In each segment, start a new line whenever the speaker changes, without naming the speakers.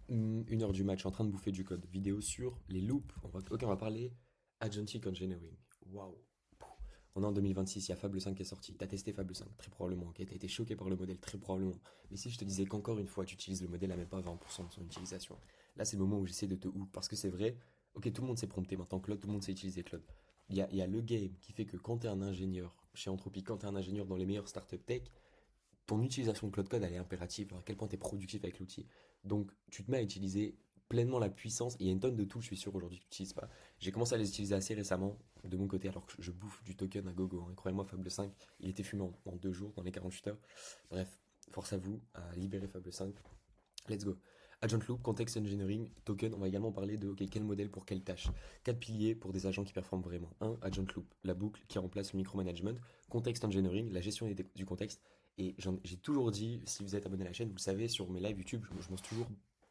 Une heure du match, en train de bouffer du code. Vidéo sur les loops. Ok, on va parler Agentic Engineering. Waouh. On est en 2026, il y a Fable 5 qui est sorti. T'as testé Fable 5, très probablement. Ok, t'as été choqué par le modèle, très probablement. Mais si je te disais qu'encore une fois, tu utilises le modèle à même pas 20% de son utilisation. Là, c'est le moment où j'essaie de te hook. Parce que c'est vrai, ok, tout le monde s'est prompté maintenant. Claude, tout le monde sait utiliser Claude. Il y a le game qui fait que quand t'es un ingénieur chez Entropy, quand t'es un ingénieur dans les meilleures startups tech, ton utilisation de Cloud Code, elle est impérative, à quel point tu es productif avec l'outil. Donc, tu te mets à utiliser pleinement la puissance. Il y a une tonne de tools, je suis sûr, aujourd'hui, que tu n'utilises pas. J'ai commencé à les utiliser assez récemment, de mon côté, alors que je bouffe du token à gogo. Hein. Croyez-moi, Fable 5, il était fumé en 2 jours, dans les 48 heures. Bref, force à vous, à libérer Fable 5. Let's go. Agent Loop, Context Engineering, Token, on va également parler de ok, quel modèle pour quelle tâche. Quatre piliers pour des agents qui performent vraiment. Un, Agent Loop, la boucle qui remplace le micromanagement. Context Engineering, la gestion du contexte. Et j'ai toujours dit, si vous êtes abonné à la chaîne, vous le savez, sur mes lives YouTube, je m'en suis toujours,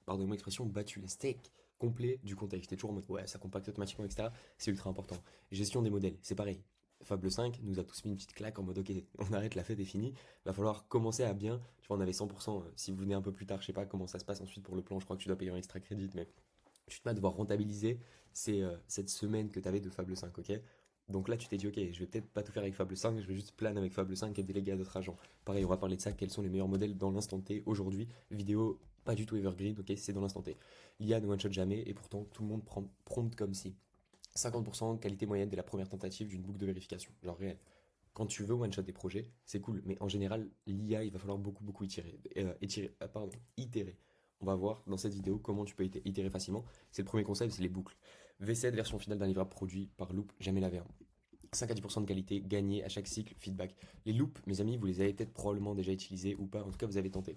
pardonnez-moi l'expression, battu les steaks complets du contexte. J'étais toujours en mode, ouais, ça compacte automatiquement, etc. C'est ultra important. Gestion des modèles, c'est pareil. Fable 5 nous a tous mis une petite claque en mode ok, on arrête, la fête est finie, va falloir commencer à bien, tu vois, on avait 100%, si vous venez un peu plus tard, je sais pas comment ça se passe ensuite pour le plan, je crois que tu dois payer un extra crédit, mais tu te mets à devoir rentabiliser cette semaine que tu avais de Fable 5, ok. Donc là, tu t'es dit, ok, je vais peut-être pas tout faire avec Fable 5, je vais juste plan avec Fable 5 et déléguer à d'autres agents. Pareil, on va parler de ça, quels sont les meilleurs modèles dans l'instant T aujourd'hui. Vidéo pas du tout evergreen, ok, c'est dans l'instant T. L'IA ne one-shot jamais, et pourtant tout le monde prend prompt comme si. 50% qualité moyenne dès la première tentative d'une boucle de vérification, genre réel. Quand tu veux one-shot des projets, c'est cool, mais en général, l'IA, il va falloir beaucoup, beaucoup itérer. On va voir dans cette vidéo comment tu peux itérer facilement. C'est le premier concept, c'est les boucles. V7, version finale d'un livrable produit par Loop, jamais la V1. 5 à 10% de qualité gagnée à chaque cycle, feedback. Les loops, mes amis, vous les avez peut-être probablement déjà utilisés ou pas, en tout cas vous avez tenté.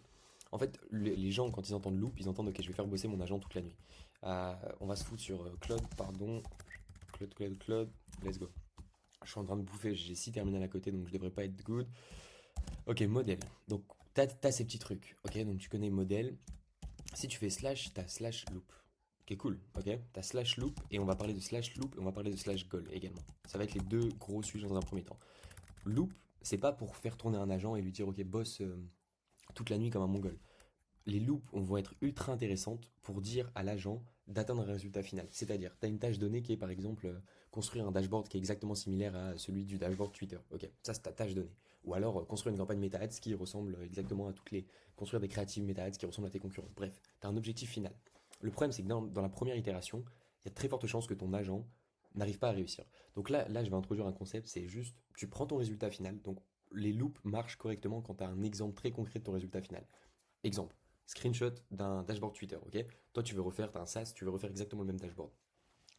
En fait, les gens, quand ils entendent loop, ils entendent ok, je vais faire bosser mon agent toute la nuit. On va se foutre sur Claude, pardon. Claude, let's go. Je suis en train de bouffer, j'ai 6 terminales à côté, donc je devrais pas être good. Ok, modèle. Donc, t'as ces petits trucs. Ok, donc tu connais modèle. Si tu fais slash, t'as slash loop. Ok, cool. Ok, t'as slash loop, et on va parler de slash loop, et on va parler de slash goal également. Ça va être les deux gros sujets dans un premier temps. Loop, c'est pas pour faire tourner un agent et lui dire, ok, boss toute la nuit comme un mongol. Les loops vont être ultra intéressantes pour dire à l'agent d'atteindre un résultat final. C'est-à-dire, tu as une tâche donnée qui est par exemple construire un dashboard qui est exactement similaire à celui du dashboard Twitter. Ok, ça c'est ta tâche donnée. Ou alors construire une campagne meta-ads qui ressemble exactement à toutes les. Construire des créatives meta-ads qui ressemblent à tes concurrents. Bref, tu as un objectif final. Le problème c'est que dans la première itération, il y a de très fortes chances que ton agent n'arrive pas à réussir. Donc là, je vais introduire un concept, c'est juste, tu prends ton résultat final. Donc les loops marchent correctement quand tu as un exemple très concret de ton résultat final. Exemple, screenshot d'un dashboard Twitter, ok. Toi, tu veux refaire, t'as un SaaS, tu veux refaire exactement le même dashboard.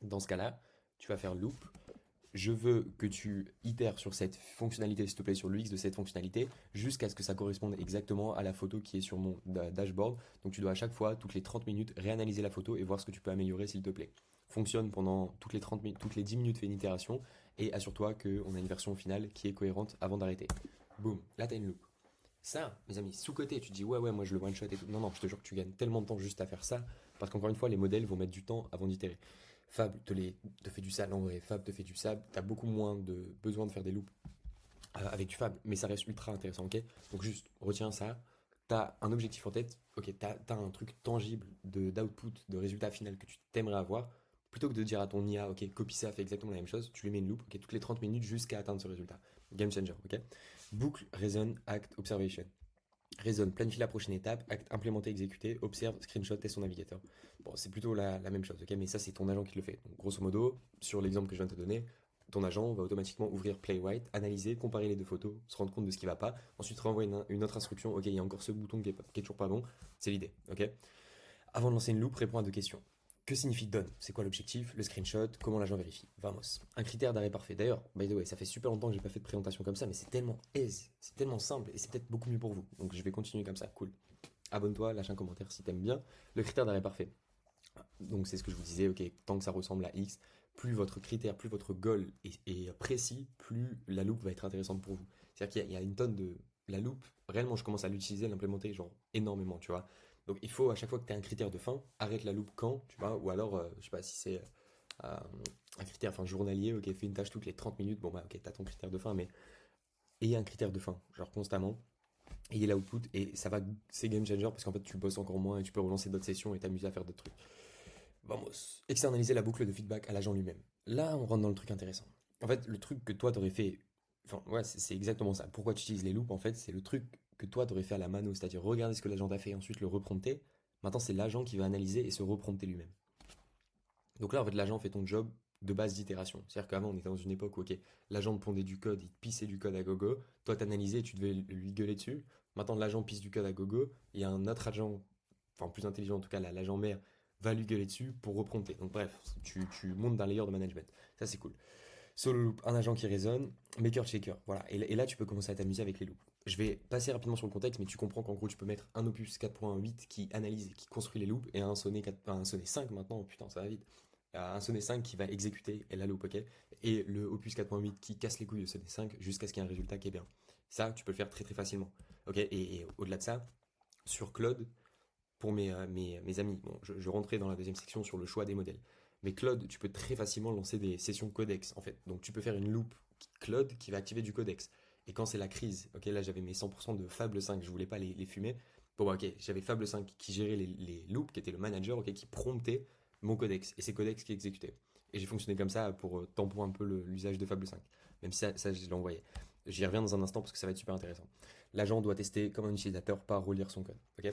Dans ce cas-là, tu vas faire loop. Je veux que tu itères sur cette fonctionnalité, s'il te plaît, sur l'UX de cette fonctionnalité, jusqu'à ce que ça corresponde exactement à la photo qui est sur mon dashboard. Donc tu dois à chaque fois, toutes les 30 minutes, réanalyser la photo et voir ce que tu peux améliorer, s'il te plaît. Fonctionne pendant toutes les 30 minutes, toutes les 10 minutes, fais une itération et assure-toi qu'on a une version finale qui est cohérente avant d'arrêter. Boum, là t'as une loop. Ça, mes amis, sous-côté, tu te dis ouais, ouais, moi je le one-shot et tout. Non, non, je te jure que tu gagnes tellement de temps juste à faire ça, parce qu'encore une fois, les modèles vont mettre du temps avant d'itérer. Fab te fait du sale en vrai, Fab te fait du sable, t'as beaucoup moins de besoin de faire des loops avec du Fab, mais ça reste ultra intéressant, ok. Donc juste, retiens ça, t'as un objectif en tête, ok, t'as un truc tangible d'output, de résultat final que tu t'aimerais avoir, plutôt que de dire à ton IA, ok, copie ça, fais exactement la même chose, tu lui mets une loupe, ok, toutes les 30 minutes jusqu'à atteindre ce résultat. Game changer, ok. Boucle, reason, act, observation. Raisonne, planifie la prochaine étape, acte, implémenter, exécuter, observe, screenshot, teste son navigateur. Bon, c'est plutôt la même chose, ok, mais ça c'est ton agent qui le fait. Donc, grosso modo, sur l'exemple que je viens de te donner, ton agent va automatiquement ouvrir Playwright, analyser, comparer les deux photos, se rendre compte de ce qui va pas, ensuite renvoie une autre instruction, ok, il y a encore ce bouton qui est toujours pas bon, c'est l'idée, ok. Avant de lancer une loupe, réponds à deux questions. Que signifie done? C'est quoi l'objectif? Le screenshot? Comment l'agent vérifie? Vamos. Un critère d'arrêt parfait. D'ailleurs, by the way, ça fait super longtemps que j'ai pas fait de présentation comme ça, mais c'est tellement aise, c'est tellement simple et c'est peut-être beaucoup mieux pour vous. Donc je vais continuer comme ça, cool. Abonne-toi, lâche un commentaire si t'aimes bien. Le critère d'arrêt parfait. Donc c'est ce que je vous disais, ok, tant que ça ressemble à X, plus votre critère, plus votre goal est précis, plus la loupe va être intéressante pour vous. C'est-à-dire qu'il y a une tonne de. La loupe, réellement, je commence à l'utiliser, à l'implémenter, genre énormément, tu vois. Donc il faut à chaque fois que tu as un critère de fin, arrête la loupe quand, tu vois, ou alors, je sais pas si c'est euh, un critère enfin, journalier, ok, fais une tâche toutes les 30 minutes, bon bah ok, t'as ton critère de fin, mais ayez un critère de fin, genre constamment, et l'output, et ça va, c'est game changer parce qu'en fait tu bosses encore moins et tu peux relancer d'autres sessions et t'amuser à faire d'autres trucs. Vamos. Externaliser la boucle de feedback à l'agent lui-même. Là, on rentre dans le truc intéressant. En fait, le truc que toi t'aurais fait, enfin, ouais, c'est exactement ça. Pourquoi tu utilises les loops, en fait, c'est le truc que toi t'aurais fait à la mano, c'est-à-dire regarder ce que l'agent t'a fait et ensuite le reprompter. Maintenant, c'est l'agent qui va analyser et se reprompter lui-même. Donc là, en fait, l'agent fait ton job de base d'itération. C'est-à-dire qu'avant, on était dans une époque où, ok, l'agent te pondait du code, il te pissait du code à gogo, toi t'analysais et tu devais lui gueuler dessus. Maintenant, l'agent pisse du code à gogo, il y a un autre agent, enfin plus intelligent en tout cas, l'agent mère, va lui gueuler dessus pour reprompter. Donc bref, tu montes d'un layer de management. Ça, c'est cool. Solo loop, un agent qui résonne, maker checker. Voilà. Et là, tu peux commencer à t'amuser avec les loops. Je vais passer rapidement sur le contexte, mais tu comprends qu'en gros, tu peux mettre un opus 4.8 qui analyse et qui construit les loops et un sonnet, 4, un sonnet 5 maintenant. Oh, putain, ça va vite. Un sonnet 5 qui va exécuter la loop, ok. Et le opus 4.8 qui casse les couilles de sonnet 5 jusqu'à ce qu'il y ait un résultat qui est bien. Ça, tu peux le faire très très facilement. Ok. Et au-delà de ça, sur Claude, pour mes amis. Bon, je rentrais dans la deuxième section sur le choix des modèles. Mais Claude, tu peux très facilement lancer des sessions codex, en fait. Donc tu peux faire une loop Claude qui va activer du codex. Et quand c'est la crise, ok, là j'avais mes 100% de Fable 5, je voulais pas les fumer. Bon, bah, ok, j'avais Fable 5 qui gérait les loops, qui était le manager, ok, qui promptait mon codex. Et c'est codex qui exécutait. Et j'ai fonctionné comme ça pour tamponner un peu l'usage de Fable 5. Même si ça je l'ai envoyé. J'y reviens dans un instant parce que ça va être super intéressant. L'agent doit tester comme un utilisateur, pas relire son code. Ok.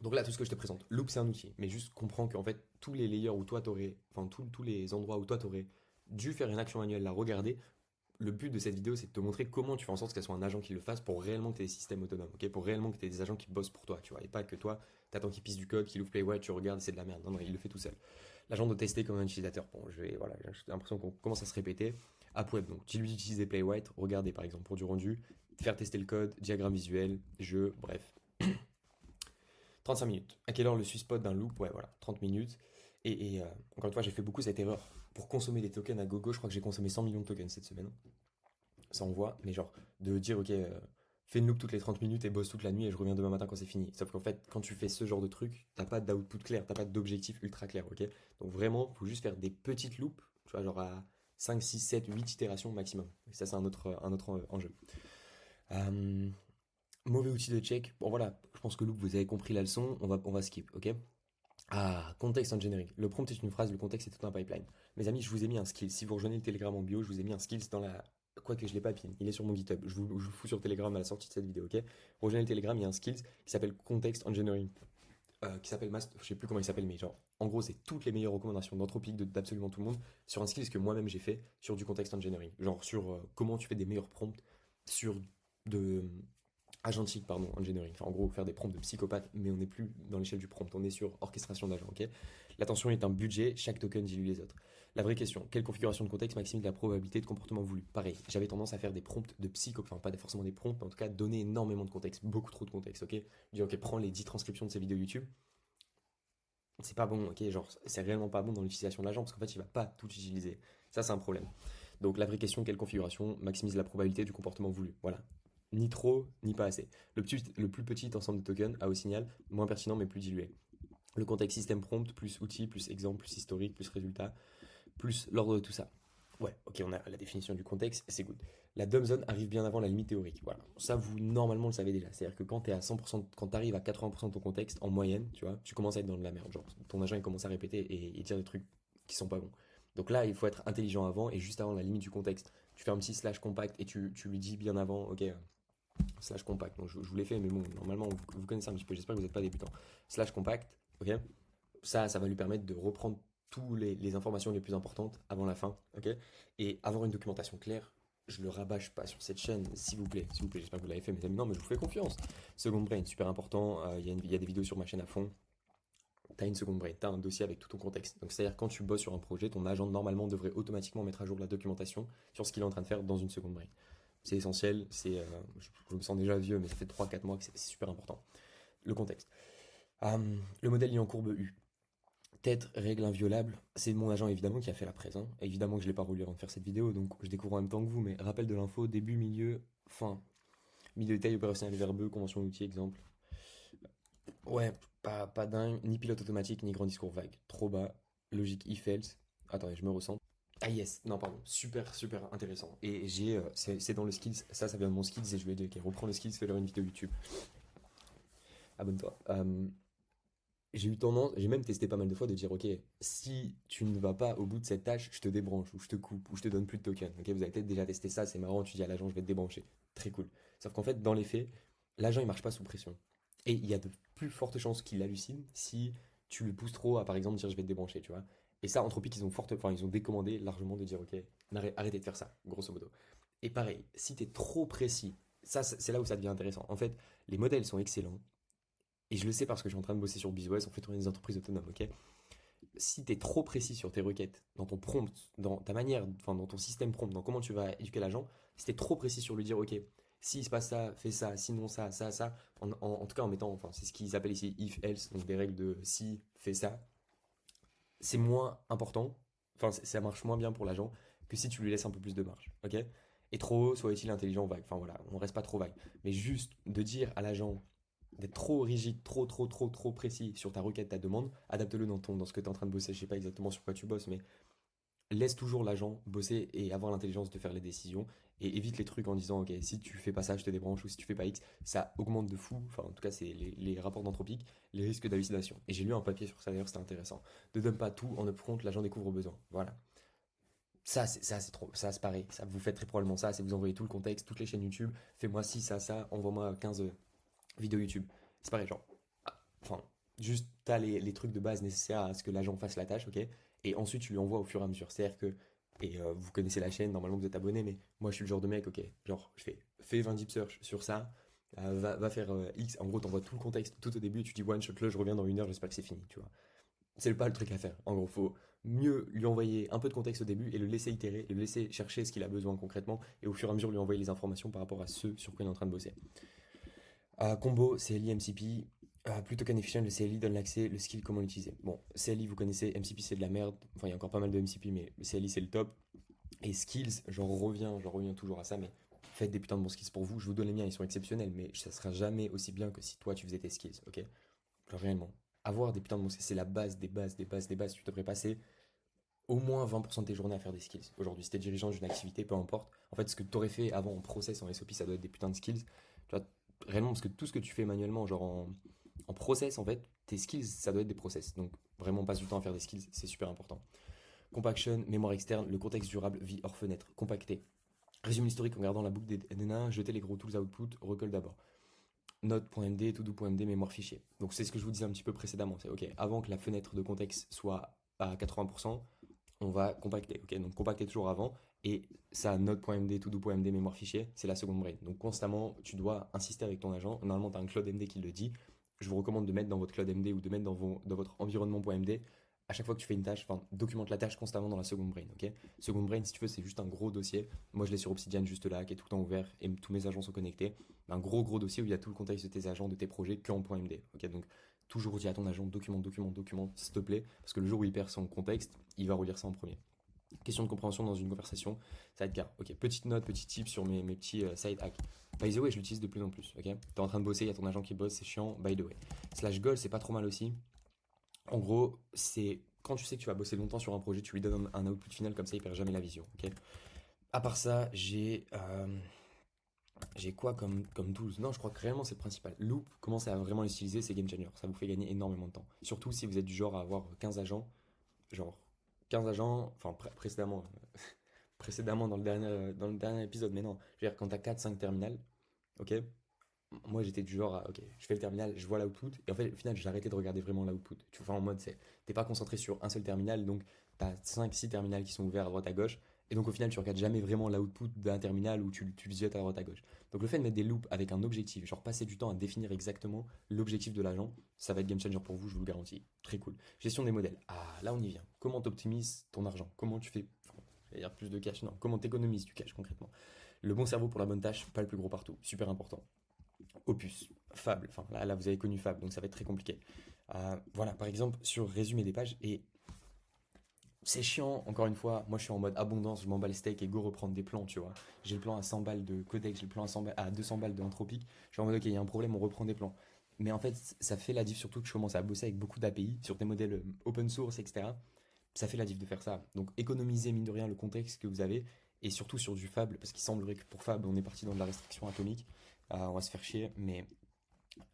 Donc là, tout ce que je te présente, Loop, c'est un outil, mais juste comprends qu'en fait, tous les layers où toi t'aurais, enfin, tous les endroits où toi t'aurais dû faire une action manuelle, la regarder, le but de cette vidéo, c'est de te montrer comment tu fais en sorte qu'elle soit un agent qui le fasse pour réellement que tu aies des systèmes autonomes, ok? Pour réellement que tu aies des agents qui bossent pour toi, tu vois, et pas que toi, t'attends qu'il pisse du code, qu'il ouvre Playwright, tu regardes, c'est de la merde. Non, non, il le fait tout seul. L'agent doit tester comme un utilisateur. Bon, voilà, j'ai l'impression qu'on commence à se répéter. App web, donc, tu lui utilises Playwright, regardez par exemple pour du rendu, faire tester le code, diagramme visuel, jeu, bref. 35 minutes. À quelle heure le spot d'un loop? Ouais, voilà, 30 minutes. Encore une fois, j'ai fait beaucoup cette erreur. Pour consommer des tokens à gogo, je crois que j'ai consommé 100 millions de tokens cette semaine. Ça envoie, mais genre, de dire, ok, fais une loop toutes les 30 minutes et bosse toute la nuit et je reviens demain matin quand c'est fini. Sauf qu'en fait, quand tu fais ce genre de truc, t'as pas d'output clair, t'as pas d'objectif ultra clair, ok? Donc vraiment, faut juste faire des petites loops, tu vois, genre à 5, 6, 7, 8 itérations maximum. Et ça, c'est un autre enjeu. Euh, Mauvais outil de check. Bon voilà, je pense que Luke, vous avez compris la leçon, on va skip, ok? Ah, contexte engineering. Le prompt est une phrase, le contexte est tout un pipeline. Mes amis, je vous ai mis un skill. Si vous rejoignez le Telegram en bio, je vous ai mis un skills dans la... Quoique je l'ai pas pin, il est sur mon GitHub. Je vous fous sur Telegram à la sortie de cette vidéo, ok? Rejoignez le Telegram, il y a un skills qui s'appelle Context Engineering. Qui s'appelle Master, je sais plus comment il s'appelle, mais genre, en gros, c'est toutes les meilleures recommandations d'anthropique d'absolument tout le monde sur un skills que moi-même j'ai fait sur du context engineering. Genre sur comment tu fais des meilleurs prompts sur de agentique, pardon, engineering. Enfin, en gros, faire des prompts de psychopathe, mais on n'est plus dans l'échelle du prompt, on est sur orchestration d'agents, ok? L'attention est un budget, chaque token dilue les autres. La vraie question, quelle configuration de contexte maximise la probabilité de comportement voulu? Pareil, j'avais tendance à faire des prompts de psychopathe, enfin pas forcément des prompts, mais en tout cas donner énormément de contexte, beaucoup trop de contexte, ok? Je dis, ok, prends les 10 transcriptions de ces vidéos YouTube, c'est pas bon, ok? Genre, c'est réellement pas bon dans l'utilisation de l'agent, parce qu'en fait, il va pas tout utiliser. Ça, c'est un problème. Donc la vraie question, quelle configuration maximise la probabilité du comportement voulu? Voilà. Ni trop, ni pas assez. Le plus petit ensemble de tokens à haut signal, moins pertinent mais plus dilué. Le contexte système prompt, plus outils, plus exemple, plus historique, plus résultat, plus l'ordre de tout ça. Ouais, ok, on a la définition du contexte, c'est good. La dumb zone arrive bien avant la limite théorique. Voilà. Ça, vous, normalement, le savez déjà. C'est-à-dire que quand tu es à 100%, quand tu arrives à 80% de ton contexte, en moyenne, tu vois, tu commences à être dans de la merde. Genre, ton agent, il commence à répéter et dire des trucs qui sont pas bons. Donc là, il faut être intelligent avant et juste avant la limite du contexte. Tu fais un petit slash compact et tu lui dis bien avant, ok, slash compact. Donc je vous l'ai fait, mais bon, normalement, vous connaissez un petit peu. J'espère que vous n'êtes pas débutant. Slash compact, ok. Ça va lui permettre de reprendre toutes les informations les plus importantes avant la fin, ok. Et avoir une documentation claire. Je le rabâche pas sur cette chaîne, s'il vous plaît, j'espère que vous l'avez fait, mes amis. Non, mais je vous fais confiance. Second brain, super important. Il y a des vidéos sur ma chaîne à fond. T'as une seconde brain, t'as un dossier avec tout ton contexte. Donc c'est-à-dire quand tu bosses sur un projet, ton agent normalement devrait automatiquement mettre à jour la documentation sur ce qu'il est en train de faire dans une seconde brain. C'est essentiel, je me sens déjà vieux, mais ça fait 3 4 mois que c'est super important. Le contexte. Le modèle lié en courbe U. Tête, règle inviolable. C'est mon agent évidemment qui a fait la presse, hein. Évidemment que je l'ai pas relu avant de faire cette vidéo, donc je découvre en même temps que vous, mais rappel de l'info, début, milieu, fin. Milieu détail opérationnel verbeux, convention outil, exemple. Ouais, pas dingue, ni pilote automatique, ni grand discours vague. Trop bas, logique if else. Attendez, je me ressens. Ah yes, non pardon, super super intéressant. Et c'est dans le skills, ça vient de mon skills et je lui ai dit ok, reprends le skills, fais-leur une vidéo YouTube. Abonne-toi. J'ai eu tendance, j'ai même testé pas mal de fois de dire ok, si tu ne vas pas au bout de cette tâche, je te débranche ou je te coupe ou je te donne plus de tokens. Ok, vous avez peut-être déjà testé ça, c'est marrant, tu dis à l'agent je vais te débrancher. Très cool. Sauf qu'en fait, dans les faits, l'agent il marche pas sous pression. Et il y a de plus fortes chances qu'il hallucine si tu le pousses trop à par exemple dire je vais te débrancher, tu vois. Et ça, Anthropic, ils ont décommandé largement de dire ok, arrêtez de faire ça, grosso modo. Et pareil, si tu es trop précis, ça c'est là où ça devient intéressant. En fait, les modèles sont excellents, et je le sais parce que je suis en train de bosser sur BusyOS, on fait tourner des entreprises autonomes, ok. Si tu es trop précis sur tes requêtes, dans ton prompt, dans ta manière, enfin dans ton système prompt, dans comment tu vas éduquer l'agent, si tu es trop précis sur lui dire, ok, s'il se passe ça, fais ça, sinon ça, ça, ça, en tout cas en mettant, enfin c'est ce qu'ils appellent ici if, else, donc des règles de si, fais ça, c'est moins important, enfin ça marche moins bien pour l'agent que si tu lui laisses un peu plus de marge, ok. Et trop haut, soit-il intelligent, vague, enfin voilà, on reste pas trop vague. Mais juste de dire à l'agent, d'être trop rigide, trop précis sur ta requête, ta demande, adapte-le dans ce que tu es en train de bosser. Je sais pas exactement sur quoi tu bosses, mais laisse toujours l'agent bosser et avoir l'intelligence de faire les décisions et évite les trucs en disant ok, si tu fais pas ça je te débranche, ou si tu fais pas X, ça augmente de fou, enfin en tout cas c'est les rapports d'anthropique, les risques d'hallucination. Et j'ai lu un papier sur ça d'ailleurs, c'était intéressant. Ne donne pas tout en upfront, l'agent découvre au besoin. Voilà. Ça c'est trop, ça c'est pareil, ça vous faites très probablement ça, c'est vous envoyez tout le contexte, toutes les chaînes YouTube, fais-moi ci, ça, envoie-moi 15 vidéos YouTube. C'est pareil, genre, enfin, juste, t'as les trucs de base nécessaires à ce que l'agent fasse la tâche, ok? Et ensuite, tu lui envoies au fur et à mesure. C'est-à-dire que, et vous connaissez la chaîne, normalement vous êtes abonné, mais moi je suis le genre de mec, ok, genre, fais 20 deep search sur ça, va faire X, en gros, t'envoies tout le contexte tout au début, tu dis one shot le, je reviens dans 1 heure, j'espère que c'est fini, tu vois. C'est pas le truc à faire. En gros, faut mieux lui envoyer un peu de contexte au début et le laisser itérer, le laisser chercher ce qu'il a besoin concrètement, et au fur et à mesure lui envoyer les informations par rapport à ce sur quoi il est en train de bosser. Combo, CLI, MCP. Plus token efficient, le CLI donne l'accès, le skill, comment l'utiliser. Bon, CLI, vous connaissez, MCP, c'est de la merde. Enfin, il y a encore pas mal de MCP, mais le CLI, c'est le top. Et skills, j'en reviens toujours à ça, mais faites des putains de bons skills pour vous. Je vous donne les miens, ils sont exceptionnels, mais ça sera jamais aussi bien que si toi, tu faisais tes skills, ok? Genre, réellement. Avoir des putains de bons skills, c'est la base des bases, des bases, des bases. Tu devrais passer au moins 20% de tes journées à faire des skills. Aujourd'hui, si t'es dirigeant d'une activité, peu importe. En fait, ce que tu aurais fait avant en process, en SOP, ça doit être des putains de skills. Tu vois, réellement, parce que tout ce que tu fais manuellement, genre en process, en fait, tes skills, ça doit être des process. Donc, vraiment, passe du temps à faire des skills, c'est super important. Compaction, mémoire externe, le contexte durable, vie hors fenêtre, compacter. Résume l'historique en gardant la boucle des nains, jeter les gros tools output, recolle d'abord. Note.md, todo.md, mémoire fichier. Donc c'est ce que je vous disais un petit peu précédemment. C'est ok, avant que la fenêtre de contexte soit à 80%, on va compacter. Ok, donc compacter toujours avant. Et ça, node.md, todo.md, mémoire fichier, c'est la seconde brain. Donc constamment, tu dois insister avec ton agent. Normalement, tu as un Cloud MD qui le dit. Je vous recommande de mettre dans votre Cloud MD ou de mettre dans votre environnement.md. À chaque fois que tu fais une tâche, enfin, documente la tâche constamment dans la seconde brain. Ok, seconde brain, si tu veux, c'est juste un gros dossier. Moi, je l'ai sur Obsidian juste là, qui est tout le temps ouvert et tous mes agents sont connectés. Un gros dossier où il y a tout le contexte de tes agents, de tes projets, que en .md. Ok, donc toujours dire à ton agent, documente, s'il te plaît, parce que le jour où il perd son contexte, il va relire ça en premier. Question de compréhension dans une conversation, ça va être car. Ok, petite note, petit tip sur mes petits side hacks. By the way, je l'utilise de plus en plus. Ok, t'es en train de bosser, il y a ton agent qui bosse, c'est chiant. By the way, slash goal, c'est pas trop mal aussi. En gros, c'est quand tu sais que tu vas bosser longtemps sur un projet, tu lui donnes un output final comme ça, il perd jamais la vision. Ok. À part ça, j'ai quoi comme tools? Non, je crois que réellement c'est le principal. Loop, commencez à vraiment l'utiliser, c'est game changer. Ça vous fait gagner énormément de temps. Surtout si vous êtes du genre à avoir 15 agents, genre 15 agents, enfin précédemment dans le dernier épisode, mais non, je veux dire quand t'as 4-5 terminales, ok? Moi j'étais du genre à, ok, je fais le terminal, je vois l'output, et en fait au final j'ai arrêté de regarder vraiment l'output. Tu vois, en mode, t'es pas concentré sur un seul terminal, donc t'as 5-6 terminals qui sont ouverts à droite à gauche, et donc au final tu regardes jamais vraiment l'output d'un terminal où tu le jettes à droite à gauche. Donc le fait de mettre des loops avec un objectif, genre passer du temps à définir exactement l'objectif de l'agent, ça va être game changer pour vous, je vous le garantis. Très cool. Gestion des modèles. Ah, là on y vient. Comment t'optimises ton argent? Comment tu fais, enfin, j'allais dire plus de cash, non, comment t'économises du cash concrètement? Le bon cerveau pour la bonne tâche, pas le plus gros partout, super important. Opus, Fable, enfin là vous avez connu Fable, donc ça va être très compliqué. Voilà, par exemple, sur résumé des pages, et c'est chiant, encore une fois, moi je suis en mode abondance, je m'emballe steak et go reprendre des plans, tu vois. J'ai le plan à 100 balles de Codex, j'ai le plan à 200 balles d'Anthropic, je suis en mode ok, il y a un problème, on reprend des plans. Mais en fait, ça fait la diff surtout que je commence à bosser avec beaucoup d'API sur des modèles open source, etc. ça fait la diff de faire ça. Donc économisez mine de rien le contexte que vous avez, et surtout sur du Fable, parce qu'il semblerait que pour Fable, on est parti dans de la restriction atomique. On va se faire chier, mais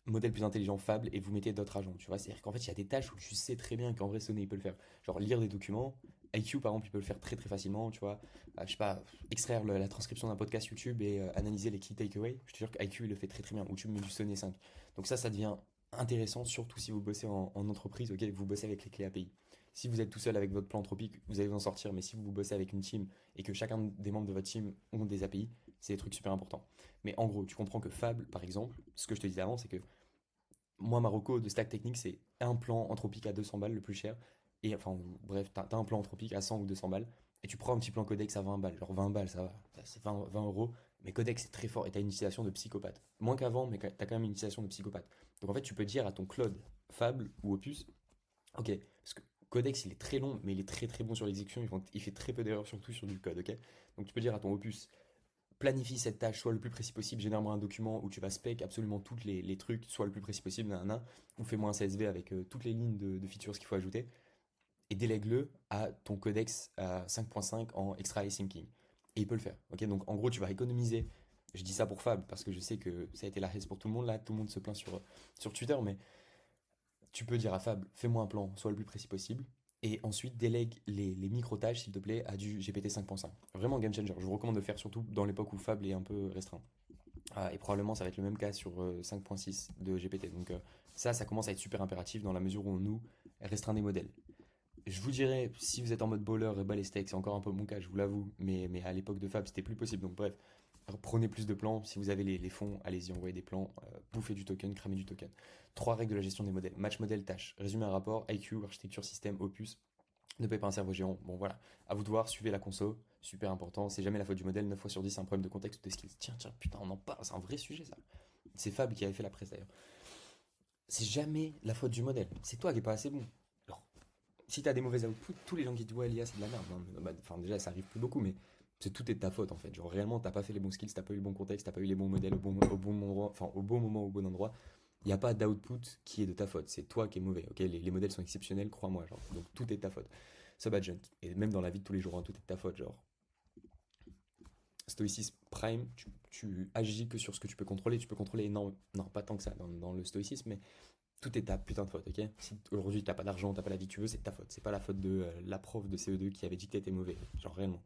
modèle plus intelligent Fable, et vous mettez d'autres agents, tu vois. C'est-à-dire qu'en fait, il y a des tâches où tu sais très bien qu'en vrai, Sonnet, il peut le faire. Genre lire des documents. IQ, par exemple, il peut le faire très très facilement, tu vois. Je sais pas, extraire la transcription d'un podcast YouTube et analyser les key takeaways. Je te jure qu'IQ, il le fait très très bien. Ou tu mets du Sonnet 5. Donc ça devient intéressant, surtout si vous bossez en entreprise, ok, vous bossez avec les clés API. Si vous êtes tout seul avec votre plan anthropique, vous allez vous en sortir, mais si vous bossez avec une team et que chacun des membres de votre team ont des API, c'est des trucs super importants. Mais en gros, tu comprends que Fable, par exemple, ce que je te disais avant, c'est que moi, Marocco de stack technique, c'est un plan anthropique à 200 balles, le plus cher. Et enfin, bref, t'as un plan anthropique à 100 ou 200 balles. Et tu prends un petit plan Codex à 20 balles. Genre 20 balles, ça va. C'est 20 euros. Mais Codex, c'est très fort. Et t'as une utilisation de psychopathe. Moins qu'avant, mais t'as quand même une utilisation de psychopathe. Donc en fait, tu peux dire à ton Claude, Fable ou Opus, ok, parce que Codex, il est très long, mais il est très très bon sur l'exécution. Il fait très peu d'erreurs, surtout sur du code, ok. Donc tu peux dire à ton Opus, planifie cette tâche, soit le plus précis possible, génère-moi un document où tu vas spec absolument tous les trucs, soit le plus précis possible, nanana, ou fais-moi un CSV avec toutes les lignes de features qu'il faut ajouter, et délègue-le à ton codex 5.5 en extra async. Et il peut le faire. Ok, donc en gros, tu vas économiser. Je dis ça pour Fab parce que je sais que ça a été la haisse pour tout le monde là, tout le monde se plaint sur Twitter, mais tu peux dire à Fab, fais-moi un plan, soit le plus précis possible, et ensuite délègue les micro-tâches, s'il te plaît, à du GPT 5.5. Vraiment game changer. Je vous recommande de le faire surtout dans l'époque où Fab est un peu restreint. Et probablement ça va être le même cas sur 5.6 de GPT. Donc ça commence à être super impératif dans la mesure où on nous restreint des modèles. Je vous dirais, si vous êtes en mode bowler et bas les steaks, c'est encore un peu mon cas, je vous l'avoue, mais à l'époque de Fab, c'était plus possible. Donc bref, prenez plus de plans. Si vous avez les fonds, allez-y, envoyez des plans, bouffez du token, cramez du token. Trois règles de la gestion des modèles. Match modèle tâche. Résumer un rapport, IQ, architecture, système, opus. Ne payez pas un cerveau géant. Bon voilà, à vous de voir, suivez la conso, super important. C'est jamais la faute du modèle, 9 fois sur 10, c'est un problème de contexte ou de skills. Tiens, putain, on en parle, c'est un vrai sujet ça. C'est Fab qui avait fait la presse d'ailleurs. C'est jamais la faute du modèle, c'est toi qui est pas assez bon. Alors, si t'as des mauvais outputs, tous les gens qui disent ouais, l'IA c'est de la merde. Enfin, déjà, ça arrive plus beaucoup, mais tout est de ta faute en fait. Genre, réellement, t'as pas fait les bons skills, t'as pas eu le bon contexte, t'as pas eu les bons modèles au bon endroit, enfin, au bon moment, au bon endroit. Il n'y a pas d'output qui est de ta faute, c'est toi qui es mauvais. Ok, les modèles sont exceptionnels, crois-moi. Genre, donc tout est de ta faute. Subagent, et même dans la vie de tous les jours, hein, tout est de ta faute. Genre, stoïcisme prime, tu agis que sur ce que tu peux contrôler. Tu peux contrôler énormément, non, pas tant que ça dans le stoïcisme, mais tout est ta putain de faute, ok. Si aujourd'hui t'as pas d'argent, t'as pas la vie que tu veux, c'est ta faute. C'est pas la faute de la prof de CE2 qui avait dit que t'étais mauvais. Genre réellement.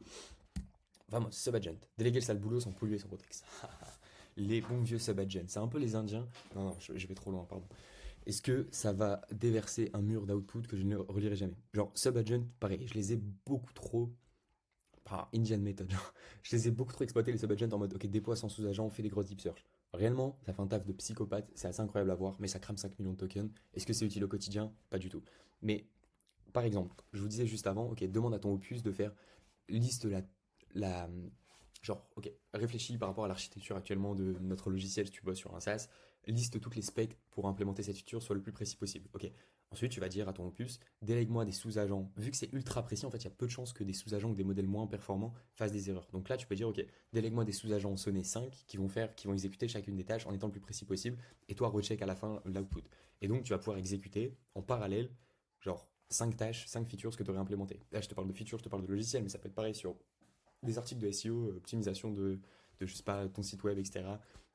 Vraiment, subagent. Déléguer le sale boulot sans polluer son contexte. Les bons vieux subagents. C'est un peu les Indiens. Non, je vais trop loin, pardon. Est-ce que ça va déverser un mur d'output que je ne relirai jamais? Genre, subagent, pareil, je les ai beaucoup trop. Par Indian Method, genre, je les ai beaucoup trop exploités les subagents en mode ok, déploie sans sous-agent, on fait des grosses deep search. Réellement, ça fait un taf de psychopathe, c'est assez incroyable à voir, mais ça crame 5 millions de tokens. Est-ce que c'est utile au quotidien? Pas du tout. Mais par exemple, je vous disais juste avant, ok, demande à ton opus de faire liste la genre, ok, réfléchis par rapport à l'architecture actuellement de notre logiciel si tu bosses sur un SaaS, liste toutes les specs pour implémenter cette feature, soit le plus précis possible. Ok. Ensuite, tu vas dire à ton opus, délègue-moi des sous-agents. Vu que c'est ultra précis, en fait, il y a peu de chances que des sous-agents ou des modèles moins performants fassent des erreurs. Donc là, tu peux dire, ok, délègue-moi des sous-agents Sonnet 5 qui vont exécuter chacune des tâches en étant le plus précis possible, et toi, recheck à la fin l'output. Et donc, tu vas pouvoir exécuter en parallèle, genre, 5 tâches, 5 features que tu aurais implémentées. Là, je te parle de features, je te parle de logiciel, mais ça peut être pareil sur des articles de SEO, optimisation de je sais pas, ton site web, etc.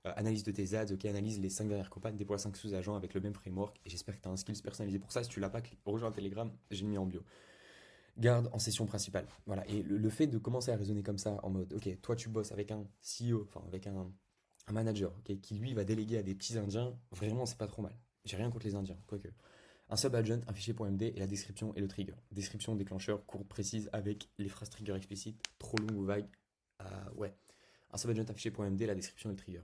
Analyse de tes ads, ok, analyse les 5 dernières campagnes, déploie 5 sous-agents avec le même framework. Et j'espère que tu as un skills personnalisé pour ça. Si tu l'as pas, rejoins un Telegram, j'ai mis en bio. Garde en session principale. Voilà. Et le fait de commencer à raisonner comme ça, en mode, ok, toi tu bosses avec un CEO, enfin avec un manager, ok, qui lui va déléguer à des petits Indiens, vraiment c'est pas trop mal. J'ai rien contre les Indiens, quoique. Un subagent, un fichier .md et la description et le trigger. Description, déclencheur, courte, précise avec les phrases trigger explicites, trop longues ou vagues. Ouais. Un subagent, un fichier .md, la description et le trigger.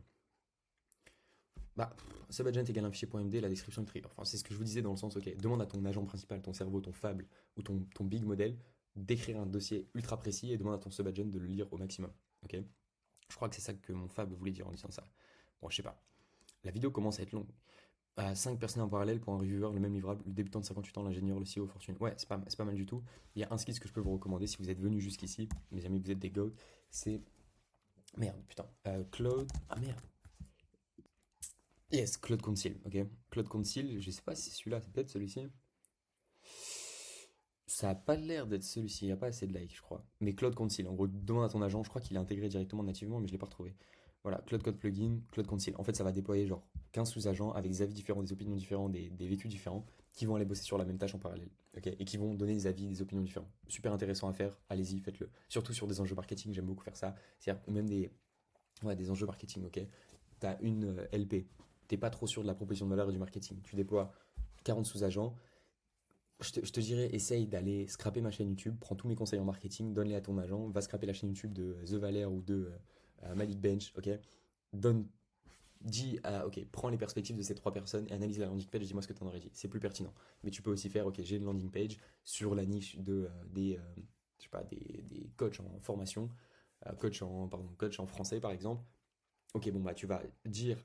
Bah, subagent égale un fichier .md, la description et le trigger. Enfin, c'est ce que je vous disais dans le sens, ok, demande à ton agent principal, ton cerveau, ton fable ou ton big model d'écrire un dossier ultra précis et demande à ton subagent de le lire au maximum. Ok. Je crois que c'est ça que mon fable voulait dire en disant ça. Bon, je sais pas. La vidéo commence à être longue. 5 personnes en parallèle pour un reviewer, le même livrable, le débutant de 58 ans, l'ingénieur, le CEO Fortune. Ouais, c'est pas mal du tout. Il y a un skill que je peux vous recommander si vous êtes venu jusqu'ici, mes amis, vous êtes des goats, c'est. Merde, putain. Claude. Ah merde. Yes, Claude Concile, ok. Claude Concile, je sais pas si c'est celui-là, c'est peut-être celui-ci. Ça a pas l'air d'être celui-ci, il n'y a pas assez de likes, je crois. Mais Cloud Council, en gros, demande à ton agent, je crois qu'il est intégré directement nativement, mais je ne l'ai pas retrouvé. Voilà, Cloud Code Plugin, Cloud Council. En fait, ça va déployer genre 15 sous-agents avec des avis différents, des opinions différentes, des vécus différents, qui vont aller bosser sur la même tâche en parallèle. Ok, et qui vont donner des avis, des opinions différentes. Super intéressant à faire, allez-y, faites-le. Surtout sur des enjeux marketing, j'aime beaucoup faire ça. C'est-à-dire, ou même des enjeux marketing, ok. T'as une LP, t'es pas trop sûr de la proposition de valeur et du marketing. Tu déploies 40 sous-agents, je te dirais, essaye d'aller scraper ma chaîne YouTube, prends tous mes conseils en marketing, donne-les à ton agent, va scraper la chaîne YouTube de The Valère ou de Malik Bench, ok? Donne, ok, prends les perspectives de ces trois personnes et analyse la landing page et dis-moi ce que tu en aurais dit. C'est plus pertinent. Mais tu peux aussi faire, ok, j'ai une landing page sur la niche je sais pas, des coachs en formation, coach en français par exemple. Ok, bon, bah, tu vas dire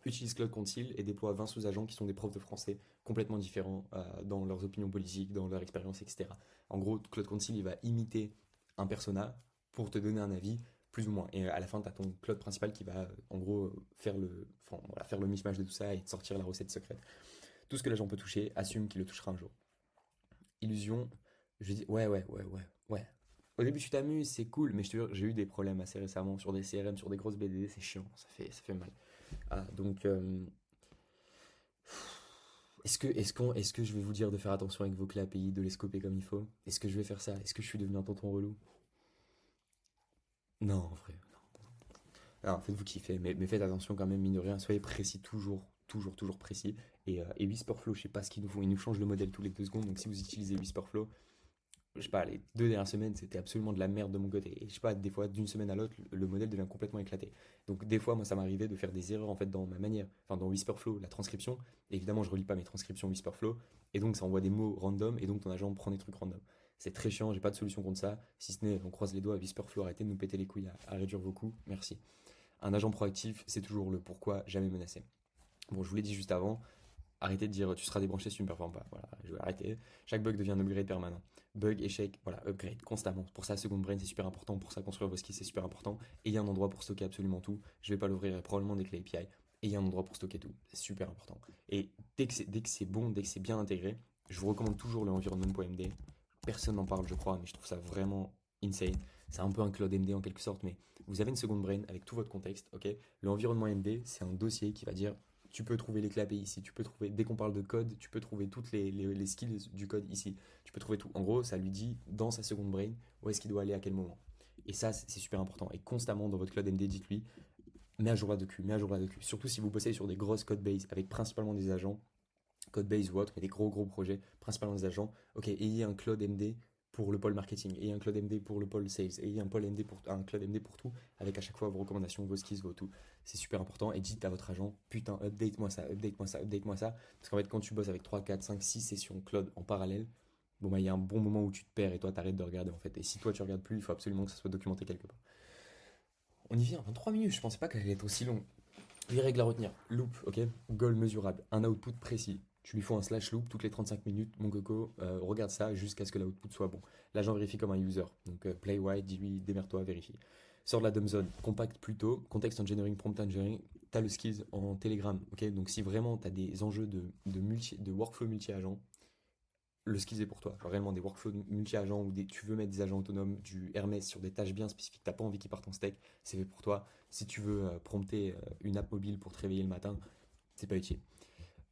utilise Cloud Council et déploie 20 sous-agents qui sont des profs de français complètement différents dans leurs opinions politiques, dans leur expérience, etc. En gros, Cloud Council, il va imiter un persona pour te donner un avis, plus ou moins. Et à la fin, tu as ton Cloud principal qui va, en gros, faire le mishmash de tout ça et te sortir la recette secrète. Tout ce que l'agent peut toucher, assume qu'il le touchera un jour. Illusion, je dis, ouais. Au début, tu t'amuses, c'est cool, mais je te jure, j'ai eu des problèmes assez récemment sur des CRM, sur des grosses BD, c'est chiant, ça fait mal. Ah, donc, est-ce que je vais vous dire de faire attention avec vos clés API, de les scoper comme il faut? Est-ce que je vais faire ça? Est-ce que je suis devenu un tonton relou? Non, en vrai, non. Alors, faites-vous kiffer, mais faites attention quand même, mine de rien, soyez précis, toujours précis. Et Whisperflow, je sais pas ce qu'ils nous font, ils nous changent le modèle tous les 2 secondes, donc si vous utilisez Whisperflow, je sais pas, les 2 dernières semaines, c'était absolument de la merde de mon côté. Et je sais pas, des fois, d'une semaine à l'autre, le modèle devient complètement éclaté. Donc, des fois, moi, ça m'arrivait de faire des erreurs en fait dans ma manière, enfin dans Whisperflow, la transcription. Évidemment, je relis pas mes transcriptions Whisperflow, et donc ça envoie des mots random, et donc ton agent prend des trucs random. C'est très chiant, j'ai pas de solution contre ça. Si ce n'est, on croise les doigts, Whisperflow, arrêtez de nous péter les couilles à réduire vos coûts, merci. Un agent proactif, c'est toujours le pourquoi, jamais menacé. Bon, je vous l'ai dit juste avant, arrêtez de dire tu seras débranché si tu ne performes pas. Voilà, je vais arrêter. Chaque bug devient un upgrade permanent. Bug, échec, voilà, upgrade constamment. Pour ça, Second Brain, c'est super important. Pour ça, construire vos skills, c'est super important. Et il y a un endroit pour stocker absolument tout. Je vais pas l'ouvrir, il y a probablement des clés API. Et il y a un endroit pour stocker tout. C'est super important. Et dès que c'est bon, dès que c'est bien intégré, je vous recommande toujours le environnement.md. Personne n'en parle, je crois, mais je trouve ça vraiment insane. C'est un peu un cloud MD en quelque sorte, mais vous avez une Second Brain avec tout votre contexte, ok. L'environnement MD, c'est un dossier qui va dire tu peux trouver les clés API ici, tu peux trouver, dès qu'on parle de code, tu peux trouver toutes les skills du code ici, tu peux trouver tout. En gros, ça lui dit dans sa seconde brain où est-ce qu'il doit aller à quel moment. Et ça, c'est super important. Et constamment dans votre cloud MD, dites-lui, mets à jour la docu, mets à jour la docu. Surtout si vous bossez sur des grosses code base avec principalement des agents, code base ou autre, mais des gros projets, principalement des agents. Ok, ayez un cloud MD pour le pôle marketing, ayez un cloud MD pour le pôle sales, ayez un cloud MD pour tout, avec à chaque fois vos recommandations, vos skills, vos tout. C'est super important. Et dites à votre agent, putain, update-moi ça, update-moi ça, update-moi ça. Parce qu'en fait, quand tu bosses avec 3 4 5 6 sessions cloud en parallèle, bon bah il y a un bon moment où tu te perds et toi t'arrêtes de regarder en fait. Et si toi tu regardes plus, il faut absolument que ça soit documenté quelque part. On y vient, 23 minutes, je pensais pas qu'elle allait être aussi longue. Les règles à retenir. Loop, ok. Goal mesurable. Un output précis. Tu lui fais un slash loop toutes les 35 minutes. Mon coco, regarde ça jusqu'à ce que l'output soit bon. L'agent vérifie comme un user. Donc play white, dis-lui, démerde-toi, vérifie. Sors de la dumb zone. Compacte plutôt. Context engineering, prompt engineering. T'as le skills en Telegram. Ok. Donc si vraiment t'as des enjeux de workflow multi-agent, le skills est pour toi. Genre réellement des workflows multi-agents ou tu veux mettre des agents autonomes, du Hermès sur des tâches bien spécifiques, t'as pas envie qu'ils partent en steak, c'est fait pour toi. Si tu veux prompter une app mobile pour te réveiller le matin, c'est pas utile.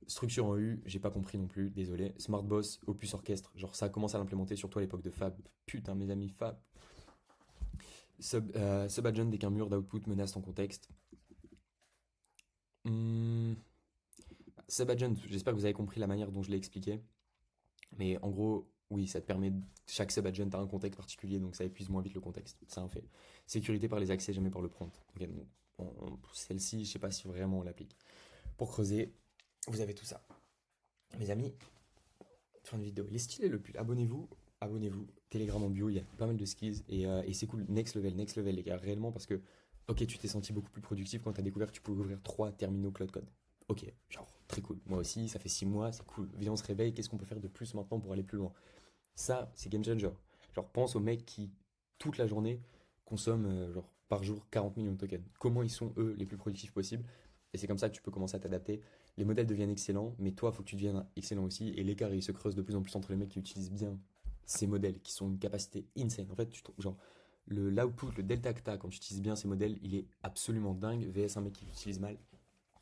Structure en U, j'ai pas compris non plus, désolé. Smart Boss, Opus Orchestre, genre ça commence à l'implémenter surtout à l'époque de Fab. Putain, mes amis, Fab. Subagent dès qu'un mur d'output menace ton contexte. Hmm. Subagent, j'espère que vous avez compris la manière dont je l'ai expliqué. Mais en gros, oui, ça te permet. Chaque subagent a un contexte particulier, donc ça épuise moins vite le contexte. C'est un fait. Sécurité par les accès, jamais par le prompt. Ok, donc celle-ci, je sais pas si vraiment on l'applique. Pour creuser, vous avez tout ça. Mes amis, fin de vidéo. Les styles le pull. Abonnez-vous. Abonnez-vous. Telegram en bio, il y a pas mal de skills. Et c'est cool. Next level, les gars. Réellement, parce que, ok, tu t'es senti beaucoup plus productif quand tu as découvert que tu pouvais ouvrir 3 terminaux Cloud Code. Ok, genre, très cool. Moi aussi, ça fait 6 mois, c'est cool. Viens, on se réveille. Qu'est-ce qu'on peut faire de plus maintenant pour aller plus loin? Ça, c'est game changer. Genre, pense aux mecs qui, toute la journée, consomment genre, par jour 40 millions de tokens. Comment ils sont, eux, les plus productifs possibles? Et c'est comme ça que tu peux commencer à t'adapter. Les modèles deviennent excellents, mais toi, il faut que tu deviennes excellent aussi. Et l'écart, il se creuse de plus en plus entre les mecs qui utilisent bien ces modèles qui sont une capacité insane. En fait, genre, l'output, le delta que tu as quand tu utilises bien ces modèles, il est absolument dingue. VS un mec qui l'utilise mal.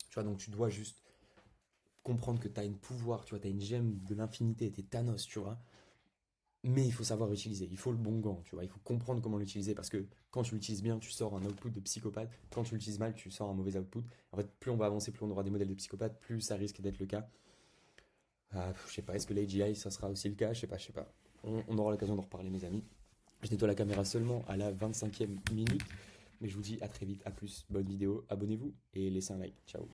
Tu vois, donc tu dois juste comprendre que tu as une pouvoir, tu vois, tu as une gemme de l'infinité, t'es Thanos, tu vois. Mais il faut savoir l'utiliser, il faut le bon gant, tu vois, il faut comprendre comment l'utiliser parce que quand tu l'utilises bien, tu sors un output de psychopathe, quand tu l'utilises mal, tu sors un mauvais output. En fait, plus on va avancer, plus on aura des modèles de psychopathe, plus ça risque d'être le cas. Je sais pas, est-ce que l'AGI ça sera aussi le cas? Je sais pas. On aura l'occasion d'en reparler, mes amis. Je nettoie la caméra seulement à la 25e minute, mais je vous dis à très vite, à plus, bonne vidéo, abonnez-vous et laissez un like. Ciao.